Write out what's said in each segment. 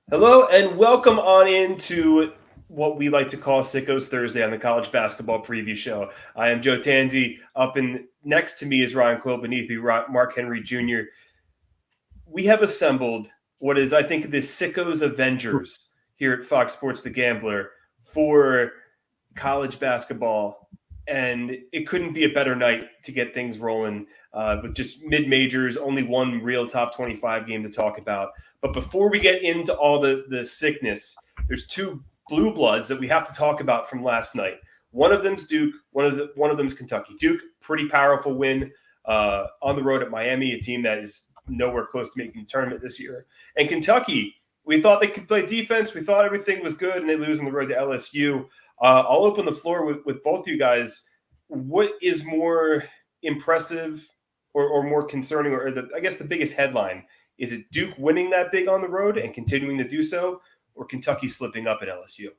Hello and welcome on into what we like to call Sickos Thursday on the College Basketball Preview Show. I am Joe Tansey. Up in next to me is Ryan Coyle. Beneath me, Mark Henry Jr. We have assembled what is, I think, the Sickos Avengers here at Fox Sports The Gambler for college basketball, and it couldn't be a better night to get things rolling with just mid-majors, only one real top 25 game to talk about. But before we get into all the sickness, there's two blue bloods that we have to talk about from last night. One of them's Duke, one of them's Kentucky. Duke, pretty powerful win on the road at Miami, a team that is nowhere close to making the tournament this year. And Kentucky, we thought they could play defense. We thought everything was good, and they lose on the road to LSU. I'll open the floor with both you guys. What is more impressive or more concerning, or I guess the biggest headline? Is it Duke winning that big on the road and continuing to do so, or Kentucky slipping up at LSU?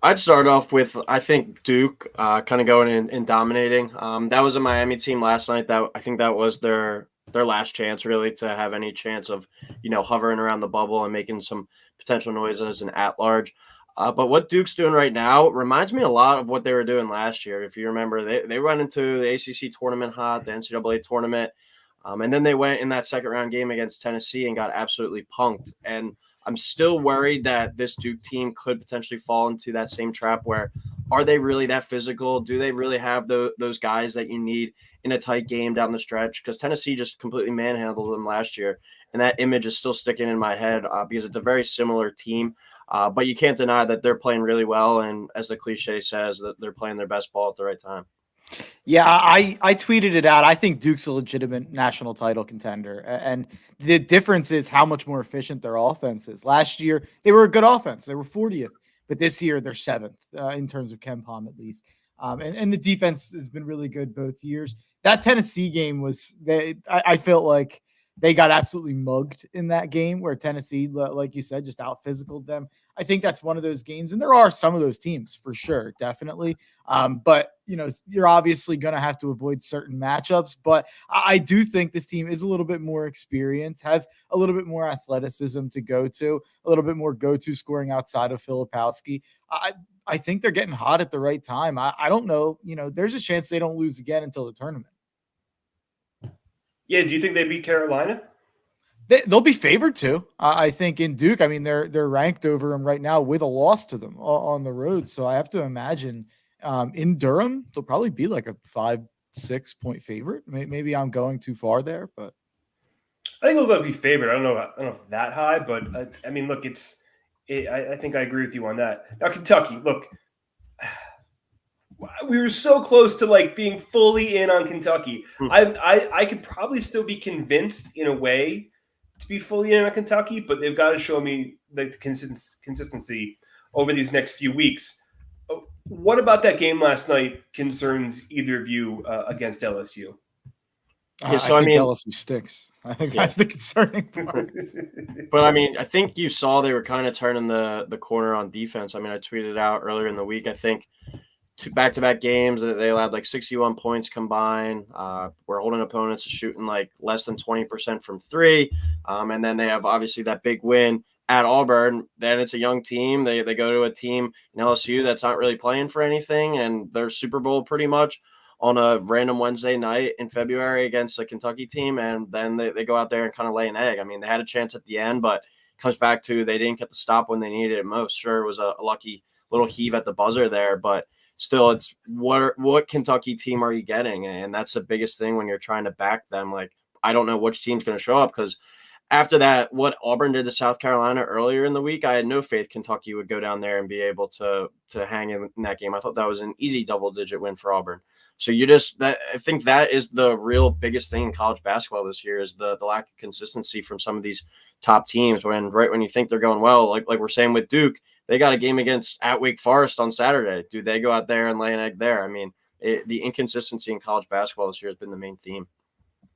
I'd start off with, I think, Duke kind of going in and dominating. That was a Miami team last night. I think that was their last chance, really, to have any chance of, hovering around the bubble and making some potential noises and at large. But what Duke's doing right now reminds me a lot of what they were doing last year. If you remember, they went into the ACC tournament hot, the NCAA tournament, and then they went in that second round game against Tennessee and got absolutely punked. And I'm still worried that this Duke team could potentially fall into that same trap where are they really that physical? Do they really have those guys that you need in a tight game down the stretch? Because Tennessee just completely manhandled them last year. And that image is still sticking in my head because it's a very similar team. But you can't deny that they're playing really well. And as the cliche says, that they're playing their best ball at the right time. Yeah, I tweeted it out. I think Duke's a legitimate national title contender. And the difference is how much more efficient their offense is. Last year, they were a good offense. They were 40th. But this year, they're 7th in terms of KenPom, at least. And the defense has been really good both years. That Tennessee game was – I felt like they got absolutely mugged in that game where Tennessee, like you said, just out-physicaled them. I think that's one of those games. And there are some of those teams for sure, definitely. But, you're obviously going to have to avoid certain matchups. But I do think this team is a little bit more experienced, has a little bit more athleticism to go to, a little bit more go-to scoring outside of Filipowski. I think they're getting hot at the right time. I don't know. There's a chance they don't lose again until the tournament. Yeah, do you think they beat Carolina? They'll be favored to. I think in Duke, they're ranked over them right now with a loss to them on the road. So I have to imagine in Durham, they'll probably be like a 5-6 point favorite. Maybe I'm going too far there, but I think they'll be favored. I don't know if that high, but look, I think I agree with you on that. Now, Kentucky, look, we were so close to being fully in on Kentucky. I could probably still be convinced in a way to be fully in on Kentucky, but they've got to show me the consistency over these next few weeks. What about that game last night concerns either of you against LSU? Yeah, so I think LSU stinks. I think that's the concerning part. But I think you saw they were kind of turning the corner on defense. I tweeted out earlier in the week, I think two back-to-back games that they allowed 61 points combined. We're holding opponents to shooting less than 20% from three. And then they have obviously that big win at Auburn. Then it's a young team. They go to a team in LSU that's not really playing for anything, and they're Super Bowl pretty much on a random Wednesday night in February against a Kentucky team, and then they go out there and kind of lay an egg. They had a chance at the end, but it comes back to they didn't get the stop when they needed it most. Sure, it was a lucky little heave at the buzzer there, but still, it's what Kentucky team are you getting? And that's the biggest thing when you're trying to back them. I don't know which team's going to show up because after that, what Auburn did to South Carolina earlier in the week, I had no faith Kentucky would go down there and be able to hang in that game. I thought that was an easy double-digit win for Auburn. So I think that is the real biggest thing in college basketball this year is the lack of consistency from some of these top teams. Right when you think they're going well, like we're saying with Duke, they got a game at Wake Forest on Saturday. Do they go out there and lay an egg there? The inconsistency in college basketball this year has been the main theme.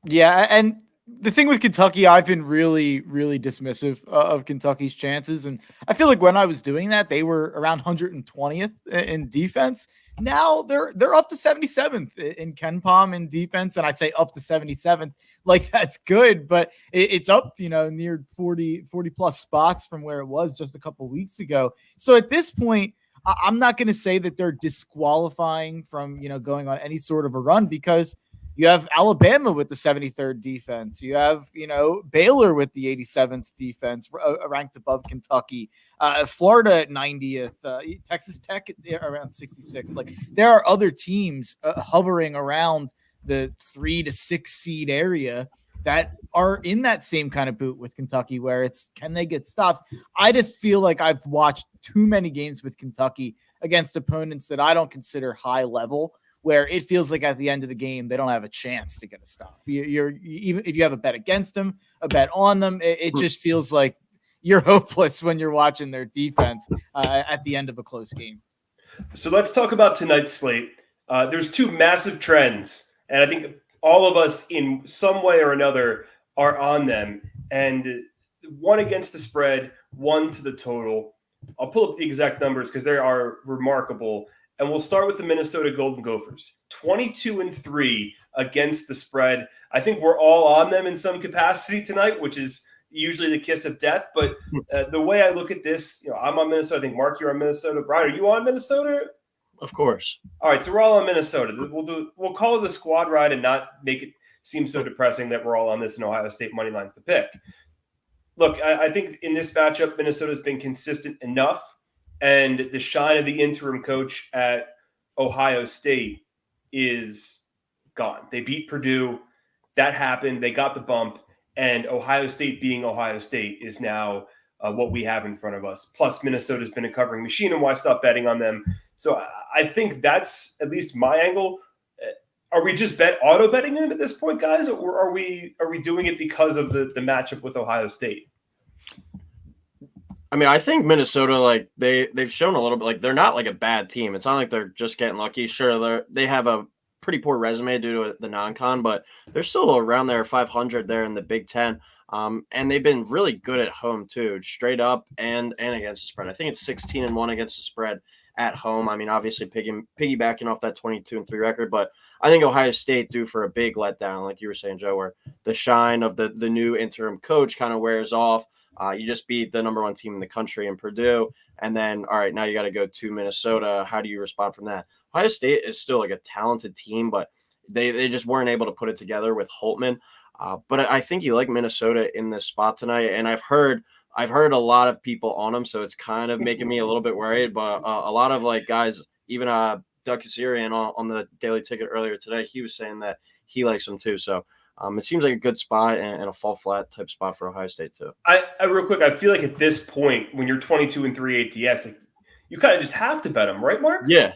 Yeah, and the thing with Kentucky, I've been really, really dismissive of Kentucky's chances. And I feel like when I was doing that, they were around 120th in defense. Now they're up to 77th in KenPom in defense. And I say up to 77th, like that's good, but it's up, near 40 plus spots from where it was just a couple weeks ago. So at this point, I'm not going to say that they're disqualifying from, going on any sort of a run, because you have Alabama with the 73rd defense. You have, Baylor with the 87th defense, ranked above Kentucky. Florida at 90th. Texas Tech around 66th. Like, there are other teams hovering around the 3 to 6 seed area that are in that same kind of boot with Kentucky, where it's, can they get stops? I just feel like I've watched too many games with Kentucky against opponents that I don't consider high level, where it feels like at the end of the game, they don't have a chance to get a stop. You're even if you have a bet against them, a bet on them, it just feels like you're hopeless when you're watching their defense at the end of a close game. So let's talk about tonight's slate. There's two massive trends, and I think all of us in some way or another are on them. And one against the spread, one to the total. I'll pull up the exact numbers because they are remarkable. And we'll start with the Minnesota Golden Gophers, 22-3 against the spread. I think we're all on them in some capacity tonight, which is usually the kiss of death. But the way I look at this, I'm on Minnesota. I think, Mark, you're on Minnesota. Brian, are you on Minnesota? Of course. All right, so we're all on Minnesota. We'll call it the squad ride and not make it seem so depressing that we're all on this in Ohio State money lines to pick. Look, I think in this matchup, Minnesota's been consistent enough. And the shine of the interim coach at Ohio State is gone. They beat Purdue. That happened. They got the bump. And Ohio State being Ohio State is now what we have in front of us. Plus, Minnesota's been a covering machine, and why stop betting on them? So I think that's at least my angle. Are we just auto betting them at this point, guys? Or are we doing it because of the matchup with Ohio State? I mean, I think Minnesota, like they've shown a little bit, like they're not like a bad team. It's not like they're just getting lucky. Sure, they have a pretty poor resume due to the non-con, but they're still around there 500 there in the Big Ten. And they've been really good at home too, straight up and against the spread. I think it's 16-1 against the spread at home. I mean, obviously piggybacking off that 22-3 record, but I think Ohio State due for a big letdown, like you were saying, Joe, where the shine of the new interim coach kind of wears off. You just beat the number one team in the country in Purdue. And then, all right, now you got to go to Minnesota. How do you respond from that? Ohio State is still like a talented team, but they just weren't able to put it together with Holtman. But I think you like Minnesota in this spot tonight. And I've heard a lot of people on them, so it's kind of making me a little bit worried. But a lot of like guys, even Doug Kazarian on the Daily Ticket earlier today, he was saying that he likes them too. So it seems like a good spot and a fall flat type spot for Ohio State too. I real quick, I feel like at this point, when you're 22-3 ATS, like, you kind of just have to bet them, right, Mark? Yeah.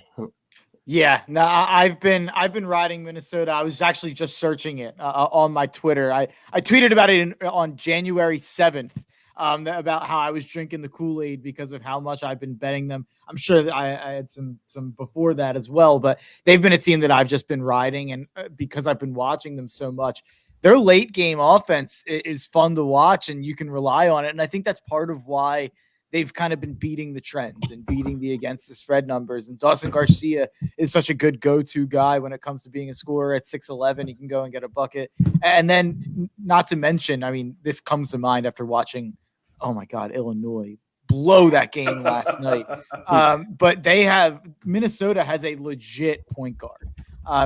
Yeah, no, I've been riding Minnesota. I was actually just searching it on my Twitter. I tweeted about it on January 7th. About how I was drinking the Kool-Aid because of how much I've been betting them. I'm sure that I had some before that as well, but they've been a team that I've just been riding, and because I've been watching them so much, their late game offense is fun to watch, and you can rely on it. And I think that's part of why they've kind of been beating the trends and beating the against the spread numbers. And Dawson Garcia is such a good go-to guy when it comes to being a scorer at 6'11". He can go and get a bucket. And then not to mention, I mean, this comes to mind after watching, oh my God, Illinois blow that game last night. But Minnesota has a legit point guard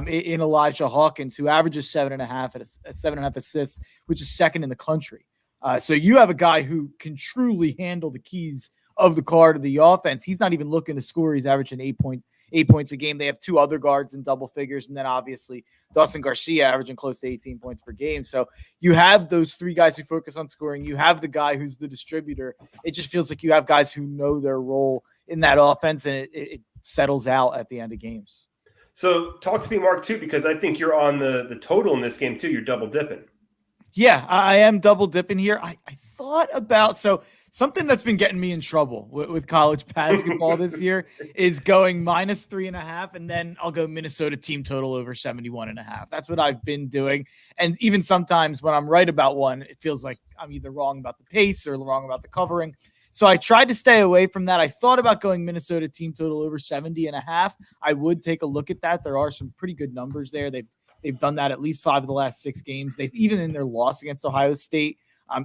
in Elijah Hawkins, who averages 7.5 assists, which is second in the country. So you have a guy who can truly handle the keys of the card of the offense. He's not even looking to score. He's averaging 8 points a game. They have two other guards in double figures. And then obviously Dawson Garcia averaging close to 18 points per game. So you have those three guys who focus on scoring. You have the guy who's the distributor. It just feels like you have guys who know their role in that offense, and it settles out at the end of games. So talk to me, Mark, too, because I think you're on the total in this game too. You're double dipping. Yeah, I am double dipping here. I thought about, so Something that's been getting me in trouble with college basketball this year is going -3.5, and then I'll go Minnesota team total over 71.5. That's what I've been doing. And even sometimes when I'm right about one, it feels like I'm either wrong about the pace or wrong about the covering. So I tried to stay away from that. I thought about going Minnesota team total over 70.5. I would take a look at that. There are some pretty good numbers there. They've done that at least 5 of the last 6 games. They've even in their loss against Ohio State,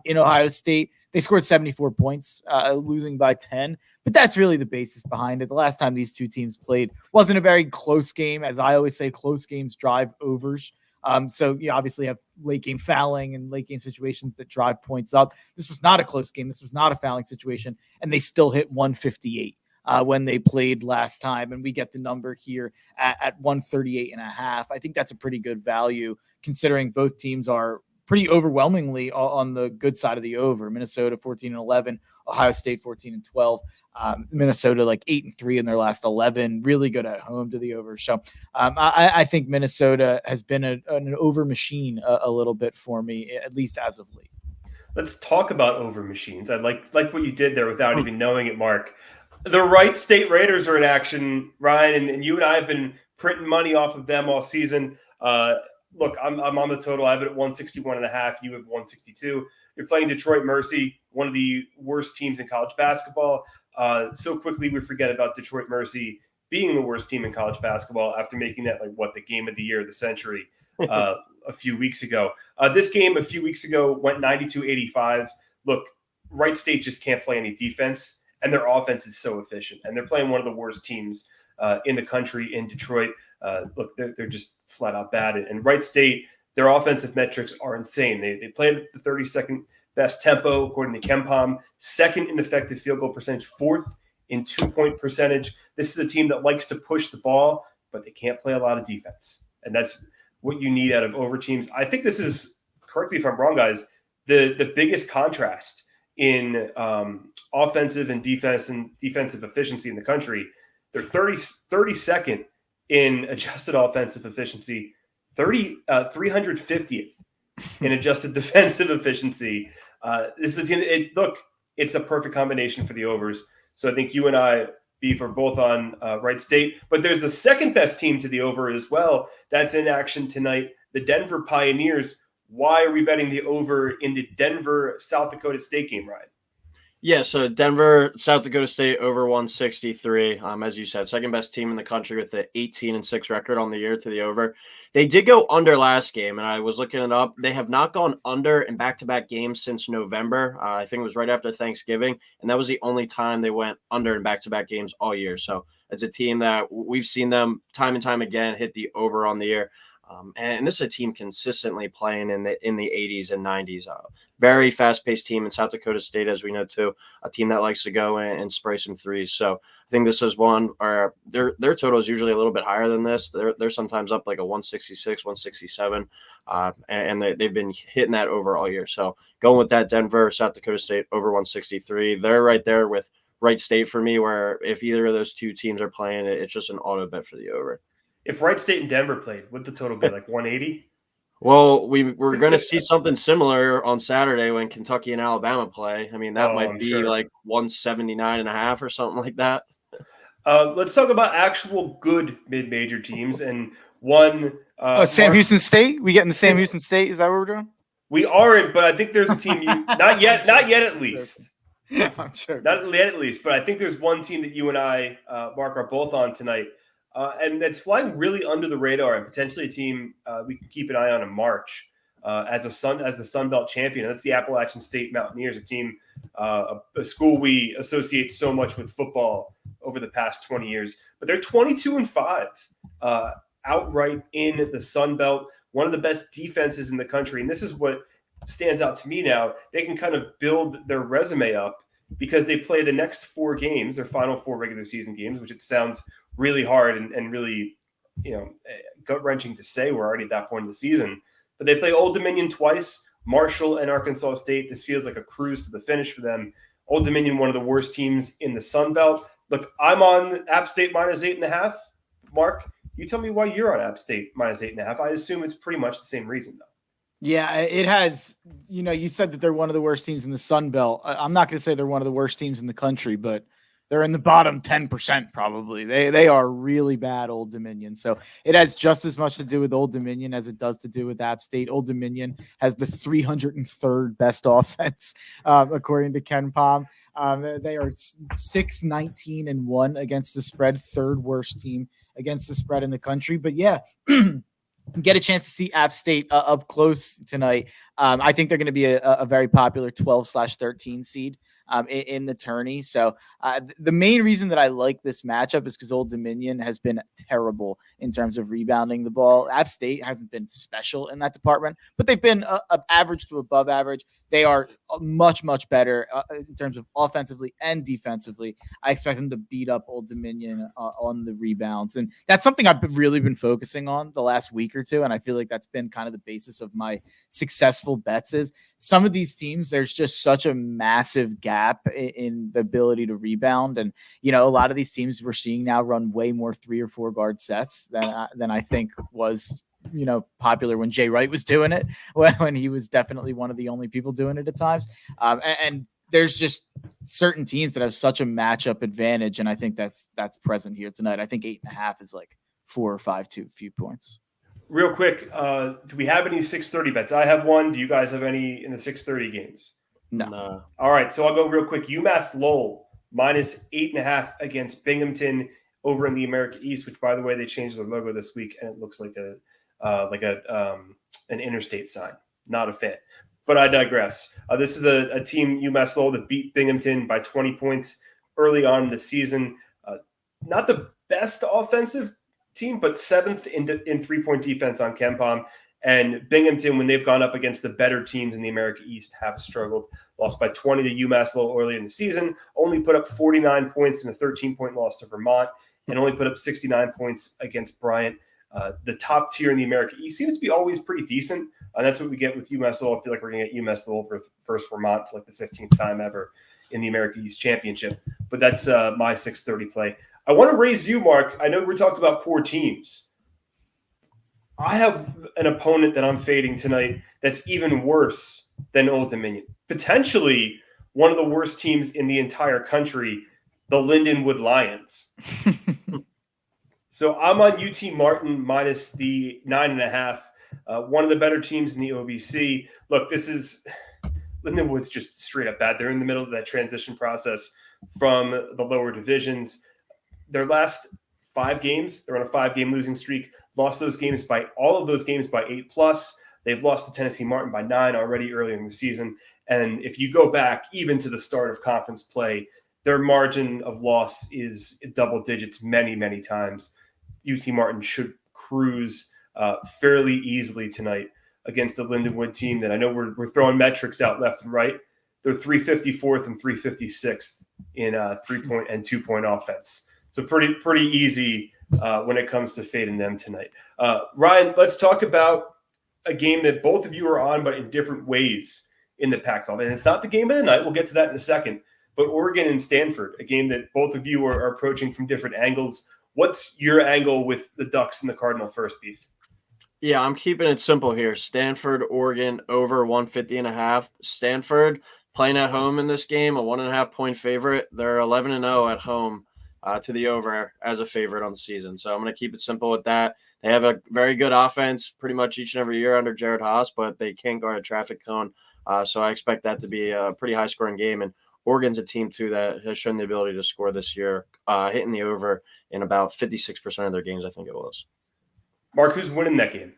in Ohio State, they scored 74 points, losing by 10. But that's really the basis behind it. The last time these two teams played wasn't a very close game. As I always say, close games drive overs. So you obviously have late game fouling and late game situations that drive points up. This was not a close game. This was not a fouling situation. And they still hit 158 when they played last time. And we get the number here at 138.5. I think that's a pretty good value considering both teams are pretty overwhelmingly on the good side of the over. Minnesota 14-11, Ohio State 14-12, Minnesota like 8-3 in their last 11. Really good at home to the over. So I think Minnesota has been an over machine a little bit for me, at least as of late. Let's talk about over machines. I like what you did there without even knowing it, Mark. The Wright State Raiders are in action, Ryan, and you and I have been printing money off of them all season. Look, I'm on the total. I have it at 161.5. You have 162. You're playing Detroit Mercy, one of the worst teams in college basketball. So quickly we forget about Detroit Mercy being the worst team in college basketball after making that the game of the year of the century a few weeks ago. This game a few weeks ago went 92-85. Look, Wright State just can't play any defense, and their offense is so efficient. And they're playing one of the worst teams in the country in Detroit. Look, they're just flat out bad. And Wright State, their offensive metrics are insane. They played the 32nd best tempo, according to KenPom, 2nd in effective field goal percentage, 4th in 2-point percentage. This is a team that likes to push the ball, but they can't play a lot of defense. And that's what you need out of over teams. I think this is, correct me if I'm wrong, guys, the biggest contrast in offensive and defensive efficiency in the country. They're 32nd in adjusted offensive efficiency, 350th in adjusted defensive efficiency. This is a team. It's a perfect combination for the overs. So I think you and I, Beef, are both on Wright State. But there's the second best team to the over as well. That's in action tonight, the Denver Pioneers. Why are we betting the over in the Denver South Dakota State game, Ryan? Yeah, so Denver, South Dakota State over 163. As you said, second best team in the country with the 18-6 record on the year to the over. They did go under last game, and I was looking it up. They have not gone under in back-to-back games since November. I think it was right after Thanksgiving, and that was the only time they went under in back-to-back games all year. So it's a team that we've seen them time and time again hit the over on the year. And this is a team consistently playing in the 80s and 90s. Very fast-paced team in South Dakota State, as we know, too. A team that likes to go and spray some threes. So I think this is one, or their total is usually a little bit higher than this. They're sometimes up like a 166, 167, and they've been hitting that over all year. So going with that, Denver, South Dakota State over 163. They're right there with Wright State for me, where if either of those two teams are playing, it's just an auto bet for the over. If Wright State and Denver played, would the total be like 180? Well, we're going to see something similar on Saturday when Kentucky and Alabama play. I mean, that might be like 179.5 or something like that. Let's talk about actual good mid-major teams and one. Sam Houston State. We getting the Sam Houston State? Is that what we're doing? We aren't, but I think there's a team. Not yet at least. I'm sure. Not yet at least, but I think there's one team that you and I, Mark, are both on tonight. And that's flying really under the radar and potentially a team we can keep an eye on in March as the Sun Belt champion. That's the Appalachian State Mountaineers, a team, a school we associate so much with football over the past 20 years. But they're 22-5 outright in the Sun Belt, one of the best defenses in the country. And this is what stands out to me now. They can kind of build their resume up because they play the next 4 games, their final 4 regular season games, which it sounds really hard and really, gut-wrenching to say. We're already at that point in the season. But they play Old Dominion twice, Marshall and Arkansas State. This feels like a cruise to the finish for them. Old Dominion, one of the worst teams in the Sun Belt. Look, I'm on App State -8.5. Mark, you tell me why you're on App State -8.5. I assume it's pretty much the same reason, though. Yeah, it has. You said that they're one of the worst teams in the Sun Belt. I'm not going to say they're one of the worst teams in the country, but they're in the bottom 10% probably. They are really bad, Old Dominion. So it has just as much to do with Old Dominion as it does to do with App State. Old Dominion has the 303rd best offense, according to Ken Palm. They are 6-19-1 against the spread, third worst team against the spread in the country. But yeah. Get a chance to see App State up close tonight. I think they're going to be a very popular 12/13 seed in the tourney. So the main reason that I like this matchup is because Old Dominion has been terrible in terms of rebounding the ball. App State hasn't been special in that department, but they've been average to above average. They are much, much better in terms of offensively and defensively. I expect them to beat up Old Dominion on the rebounds. And that's something I've really been focusing on the last week or two. And I feel like that's been kind of the basis of my successful bets is some of these teams, there's just such a massive gap in the ability to rebound. And, a lot of these teams we're seeing now run way more 3 or 4 guard sets than I think was popular when Jay Wright was doing it, when he was definitely one of the only people doing it at times. And there's just certain teams that have such a matchup advantage. And I think that's present here tonight. I think 8.5 is like 4 or 5 to a few points. Real quick, do we have any 6:30 bets? I have one. Do you guys have any in the 6:30 games? No. All right, so I'll go real quick. UMass Lowell minus 8.5 against Binghamton over in the America East, which, by the way, they changed their logo this week, and it looks like an interstate sign. Not a fan, but I digress. This is a team, UMass Lowell, that beat Binghamton by 20 points early on in the season. Not the best offensive team, but 7th in 3-point defense on KenPom. And Binghamton, when they've gone up against the better teams in the America East, have struggled. Lost by 20 to UMass Lowell early in the season. Only put up 49 points in a 13-point loss to Vermont, and only put up 69 points against Bryant. The top tier in the America East seems to be always pretty decent. And that's what we get with UMass Lowell. I feel like we're going to get UMass Lowell for first Vermont for like the 15th time ever in the America East Championship. But that's my 6:30 play. I want to raise you, Mark. I know we talked about poor teams. I have an opponent that I'm fading tonight that's even worse than Old Dominion. Potentially one of the worst teams in the entire country, the Lindenwood Lions. So I'm on UT Martin minus the 9.5. One of the better teams in the OVC. Look, Lindenwood's just straight up bad. They're in the middle of that transition process from the lower divisions. Their last 5 games, they're on a 5-game losing streak. Lost all of those games by 8+. They've lost to Tennessee Martin by 9 already earlier in the season. And if you go back even to the start of conference play, their margin of loss is double digits many, many times. UT Martin should cruise fairly easily tonight against a Lindenwood team that I know we're throwing metrics out left and right. They're 354th and 356th in 3-point and 2-point offense. So pretty easy when it comes to fading them tonight. Ryan, let's talk about a game that both of you are on, but in different ways in the Pac-12. And it's not the game of the night. We'll get to that in a second. But Oregon and Stanford, a game that both of you are approaching from different angles. What's your angle with the Ducks and the Cardinal first, Beef? Yeah, I'm keeping it simple here. Stanford, Oregon, over 150.5. Stanford playing at home in this game, a 1.5-point favorite. They're 11-0 at home to the over as a favorite on the season. So I'm going to keep it simple with that. They have a very good offense pretty much each and every year under Jared Haas, but they can't guard a traffic cone. So I expect that to be a pretty high-scoring game. And Oregon's a team, too, that has shown the ability to score this year, hitting the over in about 56% of their games, I think it was. Mark, who's winning that game?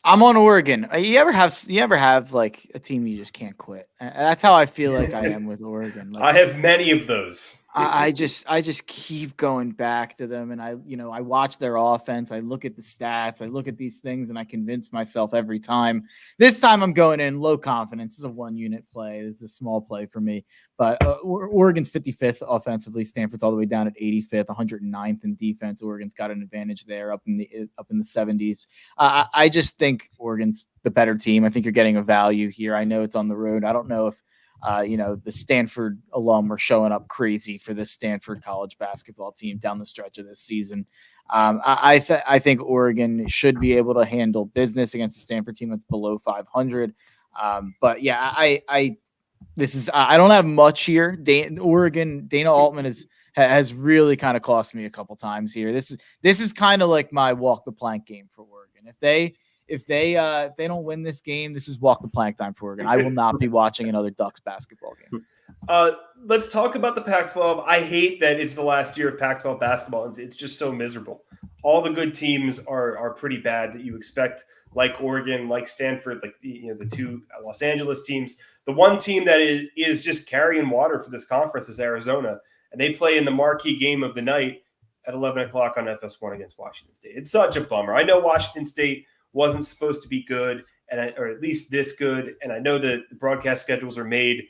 I'm on Oregon. You ever have like a team you just can't quit? That's how I feel like I am with Oregon. Like, I have many of those. I just keep going back to them, and I watch their offense. I look at the stats. I look at these things, and I convince myself every time. This time I'm going in low confidence. This is a 1-unit play. This is a small play for me. But Oregon's 55th offensively. Stanford's all the way down at 85th, 109th in defense. Oregon's got an advantage there up in the 70s. I just think Oregon's the better team. I think you're getting a value here. I know it's on the road. I don't know if the Stanford alum were showing up crazy for the Stanford college basketball team down the stretch of this season. I think Oregon should be able to handle business against a Stanford team that's below 500. But yeah, I don't have much here. Oregon, Dana Altman has really kind of cost me a couple times here. This is kind of like my walk the plank game for Oregon. If they don't win this game, this is walk the plank time for Oregon. I will not be watching another Ducks basketball game. Let's talk about the Pac-12. I hate that it's the last year of Pac-12 basketball. It's just so miserable. All the good teams are pretty bad that you expect, like Oregon, like Stanford, like the two Los Angeles teams. The one team that is just carrying water for this conference is Arizona, and they play in the marquee game of the night at 11 o'clock on FS1 against Washington State. It's such a bummer. I know Washington State wasn't supposed to be good, or at least this good, and I know that the broadcast schedules are made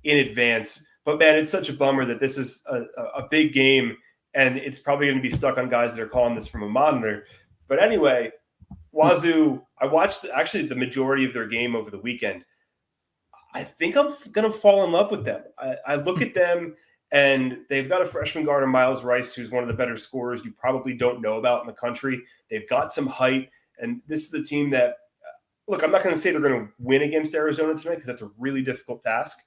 in advance. But, man, it's such a bummer that this is a big game, and it's probably going to be stuck on guys that are calling this from a monitor. But anyway, Wazoo, I watched actually the majority of their game over the weekend. I think I'm going to fall in love with them. I look at them, and they've got a freshman guard in Miles Rice, who's one of the better scorers you probably don't know about in the country. They've got some height, and this is a team that, look, I'm not going to say they're going to win against Arizona tonight because that's a really difficult task,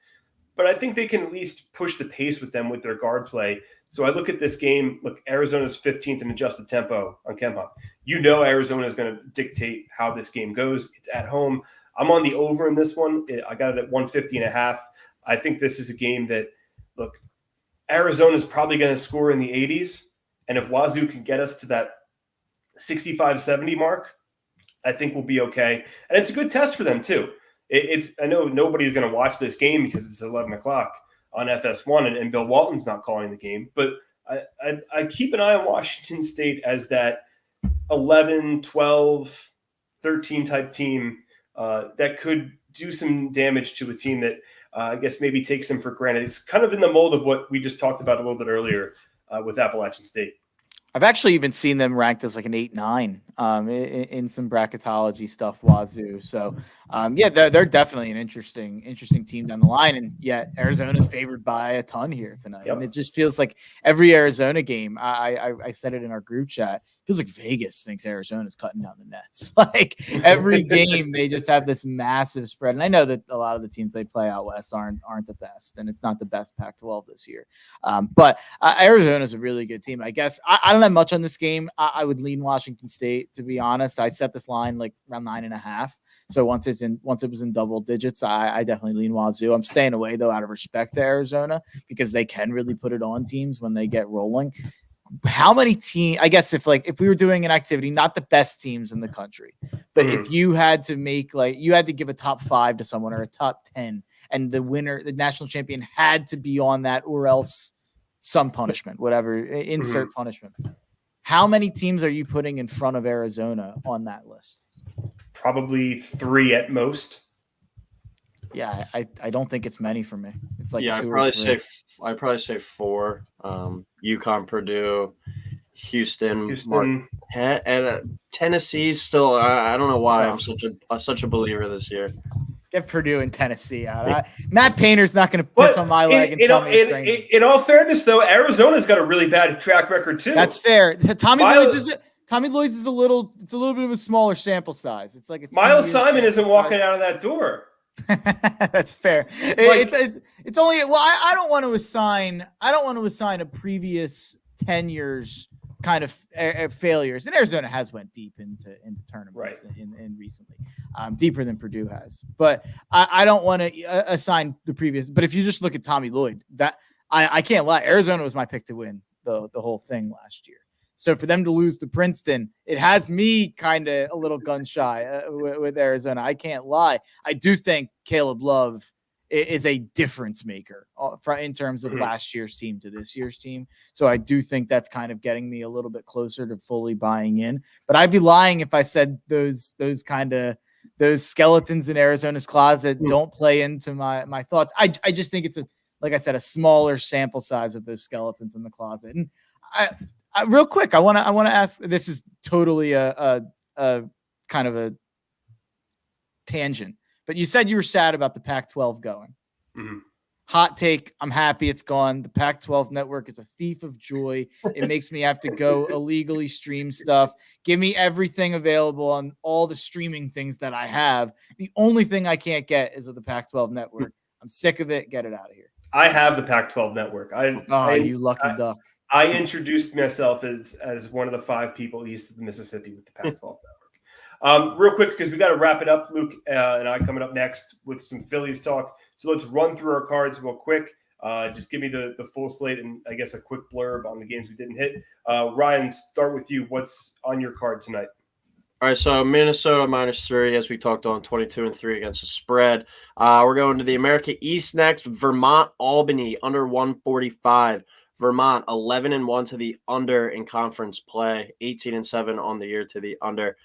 but I think they can at least push the pace with them with their guard play. So I look at this game. Look, Arizona's 15th in adjusted tempo on KenPom. Arizona is going to dictate how this game goes. It's at home. I'm on the over in this one. I got it at 150.5. I think this is a game that, look, Arizona's probably going to score in the 80s. And if Wazoo can get us to that 65-70 mark, I think we'll be okay. And it's a good test for them, too. I know nobody's going to watch this game because it's 11 o'clock on FS1 and Bill Walton's not calling the game. But I keep an eye on Washington State as that 11, 12, 13 type team that could do some damage to a team that I guess maybe takes them for granted. It's kind of in the mold of what we just talked about a little bit earlier with Appalachian State. I've actually even seen them ranked as like an 8-9 in some bracketology stuff, Wazoo. So, they're definitely an interesting team down the line. And yet Arizona's favored by a ton here tonight. Yep. And it just feels like every Arizona game, I said it in our group chat, feels like Vegas thinks Arizona's cutting down the nets. Like every game, they just have this massive spread. And I know that a lot of the teams they play out west aren't the best, and it's not the best Pac-12 this year. But Arizona's a really good team. I guess I don't have much on this game. I would lean Washington State, to be honest. I set this line like around 9.5. So once it was in double digits, I definitely lean Wazoo. I'm staying away though out of respect to Arizona because they can really put it on teams when they get rolling. How many teams? I guess if we were doing an activity, not the best teams in the country, but if you had to make you had to give a top 5 to someone or a top 10, and the winner, the national champion, had to be on that, or else some punishment, whatever, insert punishment. How many teams are you putting in front of Arizona on that list? Probably 3 at most. Yeah, I don't think it's many for me. It's like 2 I'd probably say 4. UConn, Purdue, Houston. And Tennessee's still. I don't know why I'm such a believer this year. Get Purdue and Tennessee out. Matt Painter's not going to piss on my leg and tell me in all fairness, though, Arizona's got a really bad track record too. That's fair. Tommy Lloyd's is a little bit of a smaller sample size. It's like Miles Simon isn't walking out of that door. That's fair. It's only I don't want to assign a previous 10 years kind of failures, and Arizona has went deep into tournaments in recently, deeper than Purdue has. But I don't want to assign the previous. But if you just look at Tommy Lloyd, that I can't lie, Arizona was my pick to win the whole thing last year. So for them to lose to Princeton, it has me kind of a little gun shy with Arizona. I can't lie. I do think Caleb Love is a difference maker in terms of last year's team to this year's team. So I do think that's kind of getting me a little bit closer to fully buying in. But I'd be lying if I said those skeletons in Arizona's closet don't play into my thoughts. I just think it's like I said, a smaller sample size of those skeletons in the closet. And real quick, I want to ask. This is totally a kind of a tangent, but you said you were sad about the Pac-12 going. Mhm. Hot take, I'm happy it's gone. The Pac-12 network is a thief of joy. It makes me have to go illegally stream stuff. Give me everything available on all the streaming things that I have. The only thing I can't get is of the Pac-12 network. I'm sick of it. Get it out of here. I have the Pac-12 network. You lucky duck. I introduced myself as one of the 5 people east of the Mississippi with the Pac-12 network. Real quick, because we got to wrap it up, Luke and I coming up next with some Phillies talk. So let's run through our cards real quick. Just give me the full slate and I guess a quick blurb on the games we didn't hit. Ryan, start with you. What's on your card tonight? All right, so Minnesota -3, as we talked on, 22-3 against the spread. We're going to the America East next. Vermont, Albany, under 145. Vermont, 11-1 to the under in conference play, 18-7 on the year to the under.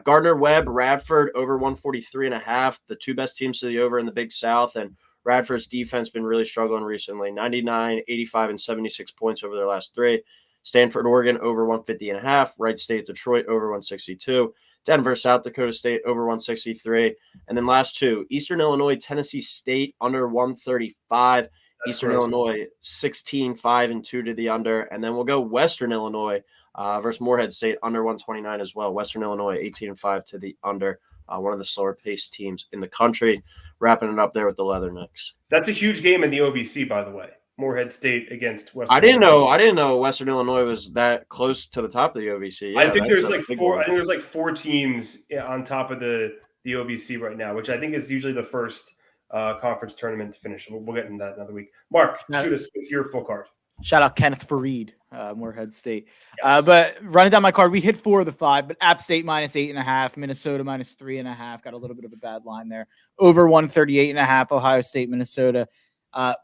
Gardner-Webb, Radford, over 143.5. The 2 best teams to the over in the Big South, and Radford's defense been really struggling recently. 99, 85, and 76 points over their last 3. Stanford, Oregon, over 150.5. Wright State, Detroit, over 162. Denver, South Dakota State, over 163. And then last 2, Eastern Illinois, Tennessee State, under 135. That's Eastern gross. Illinois, 16-5-2 to the under. And then we'll go Western Illinois versus Morehead State, under 129 as well. Western Illinois, 18-5 to the under. One of the slower-paced teams in the country. Wrapping it up there with the Leathernecks. That's a huge game in the OVC, by the way. Morehead State against Western. I didn't know Western Illinois was that close to the top of the OVC. Yeah, I think there's like 4. I think there's like 4 teams on top of the OVC right now, which I think is usually the first conference tournament to finish. We'll get into that another week. Mark, shoot us with your full card. Shout out Kenneth Fareed, Morehead State. Yes. But running down my card, we hit 4 of the 5, but App State -8.5, Minnesota -3.5. Got a little bit of a bad line there. Over 138.5, Ohio State, Minnesota.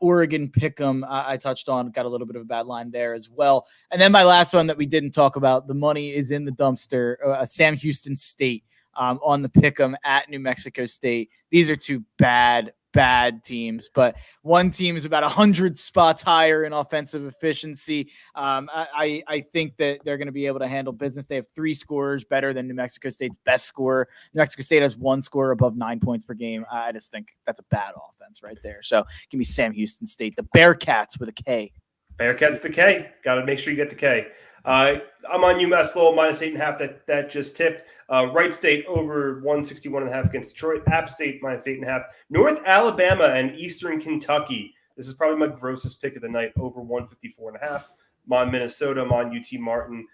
Oregon Pick'em, I touched on, got a little bit of a bad line there as well. And then my last one that we didn't talk about, the money is in the dumpster. Sam Houston State on the Pick'em at New Mexico State. These are 2 bad teams, but one team is about 100 spots higher in offensive efficiency. I think that they're going to be able to handle business. They have 3 scorers better than New Mexico State's best scorer. New Mexico State has 1 scorer above 9 points per game. I just think that's a bad offense right there. So give me Sam Houston State, the Bearcats with a K. Bearcats the K. Got to make sure you get the K. I'm on UMass Lowell -8.5. That just tipped. Wright State over 161.5 against Detroit. App State -8.5. North Alabama and Eastern Kentucky. This is probably my grossest pick of the night. Over 154.5. I'm on Minnesota. I'm on UT Martin.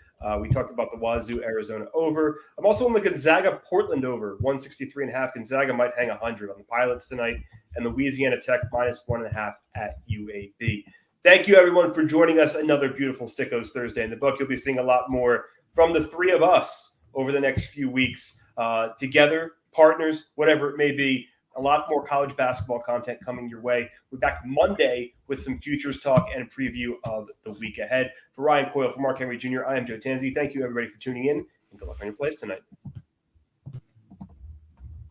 We talked about the Wazoo Arizona over. I'm also on the Gonzaga Portland over 163.5. Gonzaga might hang 100 on the Pilots tonight, and Louisiana Tech -1.5 at UAB. Thank you, everyone, for joining us. Another beautiful Sickos Thursday in the book. You'll be seeing a lot more from the 3 of us over the next few weeks. Together, partners, whatever it may be. A lot more college basketball content coming your way. We're back Monday with some futures talk and preview of the week ahead. For Ryan Coyle, for Mark Henry Jr., I am Joe Tansey. Thank you, everybody, for tuning in, and good luck on your plays tonight.